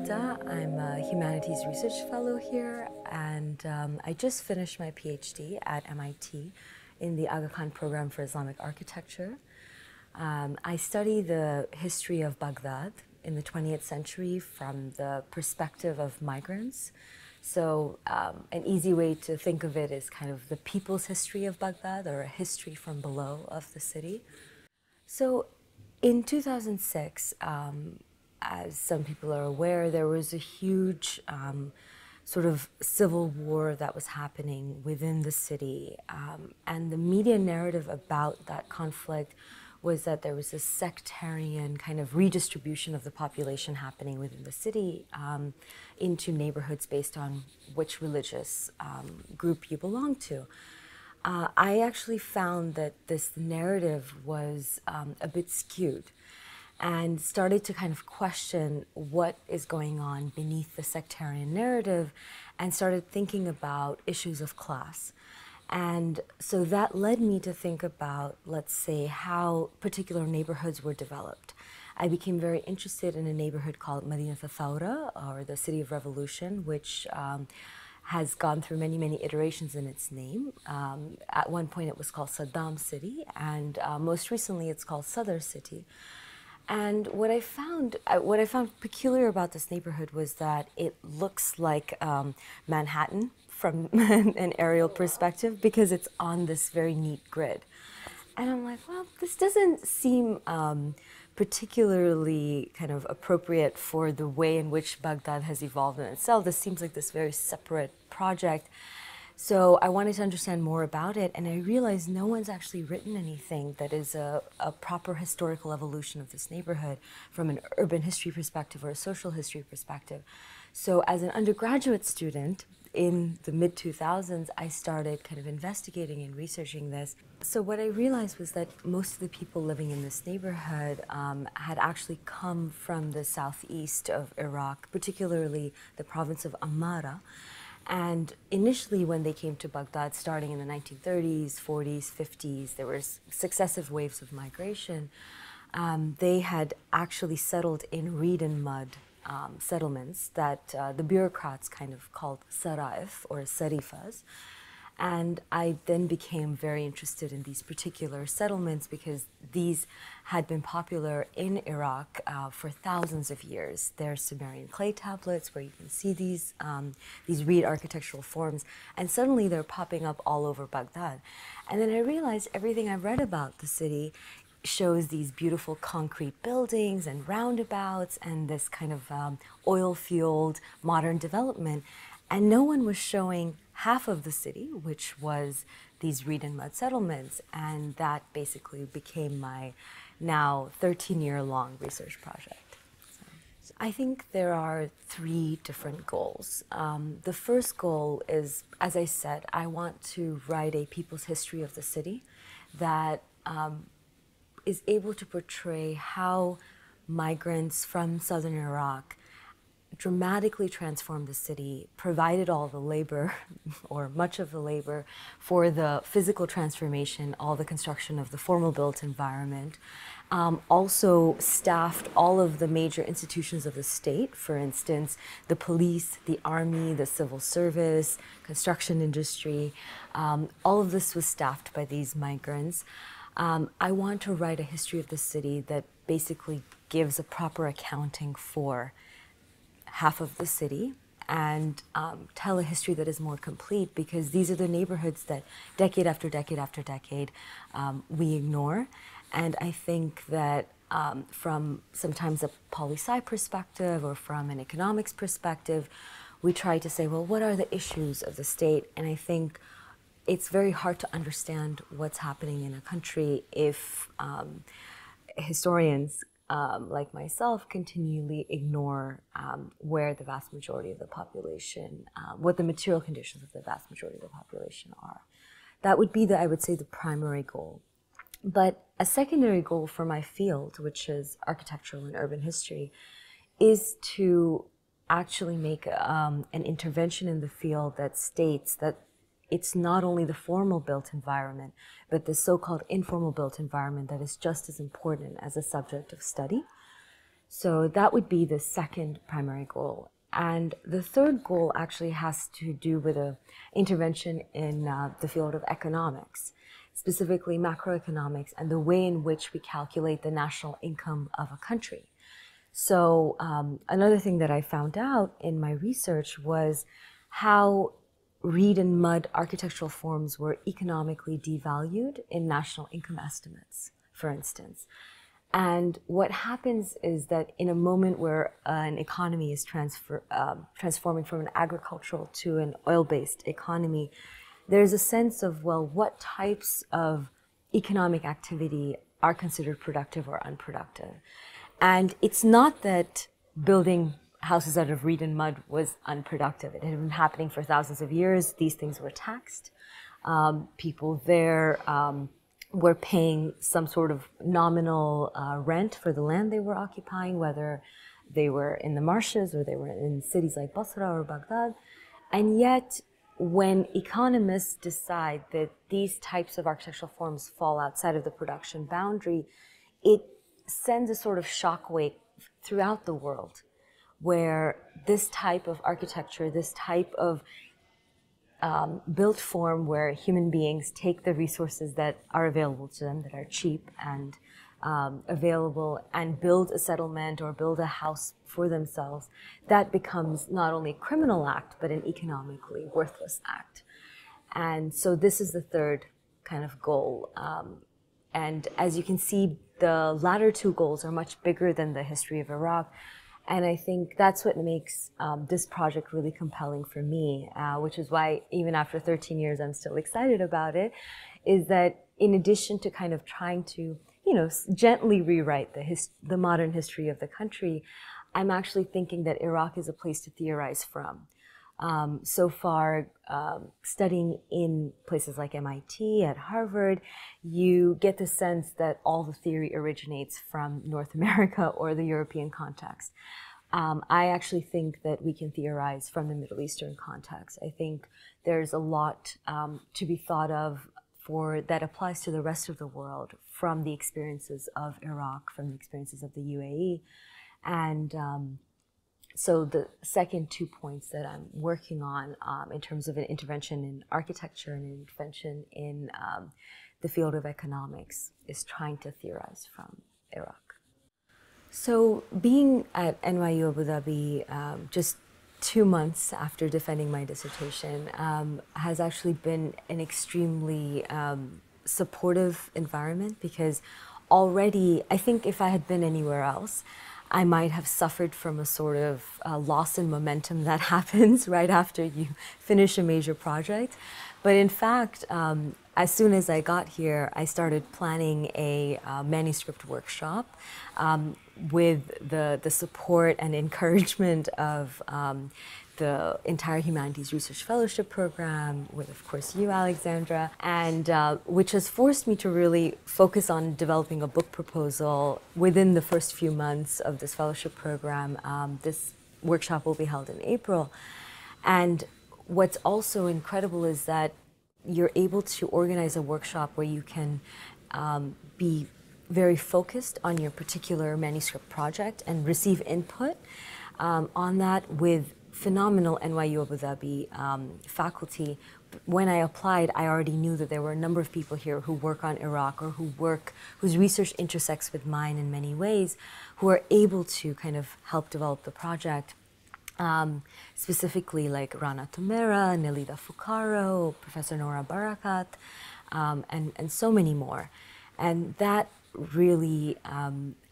Gupta. I'm a Humanities Research Fellow here, and I just finished my PhD at MIT in the Aga Khan Program for Islamic Architecture. I study the history of Baghdad in the 20th century from the perspective of migrants. So an easy way to think of it is kind of the people's history of Baghdad, or a history from below of the city. So in 2006, as some people are aware, there was a huge sort of civil war that was happening within the city. And the media narrative about that conflict was that there was a sectarian kind of redistribution of the population happening within the city into neighborhoods based on which religious group you belong to. I actually found that this narrative was a bit skewed, and started to kind of question what is going on beneath the sectarian narrative, and started thinking about issues of class. And so that led me to think about, let's say, how particular neighborhoods were developed. I became very interested in a neighborhood called Madinat al-Thawra, or the City of Revolution, which has gone through many, many iterations in its name. At one point it was called Saddam City, and most recently it's called Sadr City. And what I found peculiar about this neighborhood was that it looks like Manhattan from an aerial perspective, because it's on this very neat grid. And I'm like, well, this doesn't seem particularly kind of appropriate for the way in which Baghdad has evolved in itself. This seems like this very separate project. So I wanted to understand more about it, and I realized no one's actually written anything that is a proper historical evolution of this neighborhood from an urban history perspective or a social history perspective. So as an undergraduate student in the mid-2000s, I started kind of investigating and researching this. So what I realized was that most of the people living in this neighborhood had actually come from the southeast of Iraq, particularly the province of Ammara. And initially, when they came to Baghdad, starting in the 1930s, 40s, 50s, there were successive waves of migration. They had actually settled in reed and mud settlements that the bureaucrats kind of called Saraif or Sarifas. And I then became very interested in these particular settlements because these had been popular in Iraq for thousands of years. There are Sumerian clay tablets where you can see these reed architectural forms, and suddenly they're popping up all over Baghdad. And then I realized everything I've read about the city shows these beautiful concrete buildings and roundabouts and this kind of oil-fueled modern development. And no one was showing half of the city, which was these reed and mud settlements. And that basically became my now 13-year-long research project. So I think there are three different goals. The first goal is, as I said, I want to write a people's history of the city that is able to portray how migrants from southern Iraq dramatically transformed the city, provided all the labor, or much of the labor, for the physical transformation, all the construction of the formal built environment, also staffed all of the major institutions of the state, for instance, the police, the army, the civil service, construction industry. All of this was staffed by these migrants. I want to write a history of the city that basically gives a proper accounting for half of the city, and tell a history that is more complete, because these are the neighborhoods that decade after decade after decade we ignore. And I think that from sometimes a poli-sci perspective or from an economics perspective, we try to say, well, what are the issues of the state? And I think it's very hard to understand what's happening in a country if historians like myself continually ignore where the vast majority of the population, what the material conditions of the vast majority of the population are. That would be, I would say, the primary goal. But a secondary goal for my field, which is architectural and urban history, is to actually make an intervention in the field that states that it's not only the formal built environment, but the so-called informal built environment that is just as important as a subject of study. So that would be the second primary goal. And the third goal actually has to do with an intervention in the field of economics, specifically macroeconomics, and the way in which we calculate the national income of a country. So another thing that I found out in my research was how reed and mud architectural forms were economically devalued in national income estimates, for instance. And what happens is that in a moment where an economy is transforming from an agricultural to an oil-based economy, there's a sense of, well, what types of economic activity are considered productive or unproductive? And it's not that building houses out of reed and mud was unproductive. It had been happening for thousands of years. These things were taxed. People there were paying some sort of nominal rent for the land they were occupying, whether they were in the marshes or they were in cities like Basra or Baghdad. And yet, when economists decide that these types of architectural forms fall outside of the production boundary, it sends a sort of shockwave throughout the world, where this type of architecture, this type of built form where human beings take the resources that are available to them, that are cheap and available, and build a settlement or build a house for themselves, that becomes not only a criminal act, but an economically worthless act. And so this is the third kind of goal. And as you can see, the latter two goals are much bigger than the history of Iraq. And I think that's what makes this project really compelling for me, which is why even after 13 years, I'm still excited about it, is that in addition to kind of trying to, gently rewrite the modern history of the country, I'm actually thinking that Iraq is a place to theorize from. So far, studying in places like MIT, at Harvard, you get the sense that all the theory originates from North America or the European context. I actually think that we can theorize from the Middle Eastern context. I think there's a lot to be thought of that applies to the rest of the world from the experiences of Iraq, from the experiences of the UAE. And so the second 2 points that I'm working on in terms of an intervention in architecture and an intervention in the field of economics is trying to theorize from Iraq. So being at NYU Abu Dhabi just 2 months after defending my dissertation has actually been an extremely supportive environment, because already, I think if I had been anywhere else, I might have suffered from a sort of loss in momentum that happens right after you finish a major project. But in fact, as soon as I got here, I started planning a manuscript workshop with the support and encouragement of the entire Humanities Research Fellowship program, with, of course, you, Alexandra, and which has forced me to really focus on developing a book proposal within the first few months of this fellowship program. This workshop will be held in April. And what's also incredible is that you're able to organize a workshop where you can be very focused on your particular manuscript project and receive input on that with phenomenal NYU Abu Dhabi faculty. When I applied, I already knew that there were a number of people here who work on Iraq or whose research intersects with mine in many ways, who are able to kind of help develop the project. Specifically like Rana Tumera, Nelida Fukaro, Professor Nora Barakat, and so many more. And that really,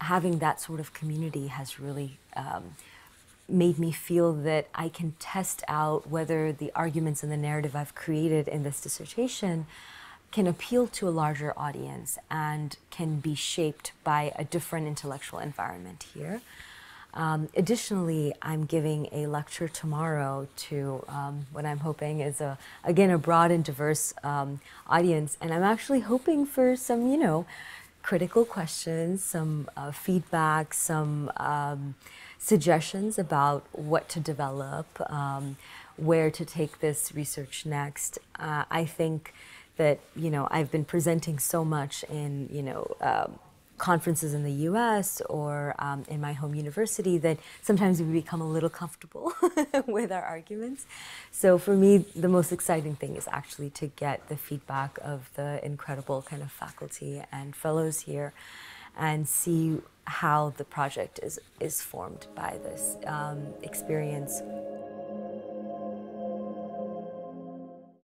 having that sort of community has really made me feel that I can test out whether the arguments and the narrative I've created in this dissertation can appeal to a larger audience and can be shaped by a different intellectual environment here. Additionally, I'm giving a lecture tomorrow to what I'm hoping is, again, a broad and diverse audience. And I'm actually hoping for some, critical questions, some feedback, some suggestions about what to develop, where to take this research next. I think that, I've been presenting so much in, conferences in the US or in my home university that sometimes we become a little comfortable with our arguments. So for me, the most exciting thing is actually to get the feedback of the incredible kind of faculty and fellows here and see how the project is formed by this experience.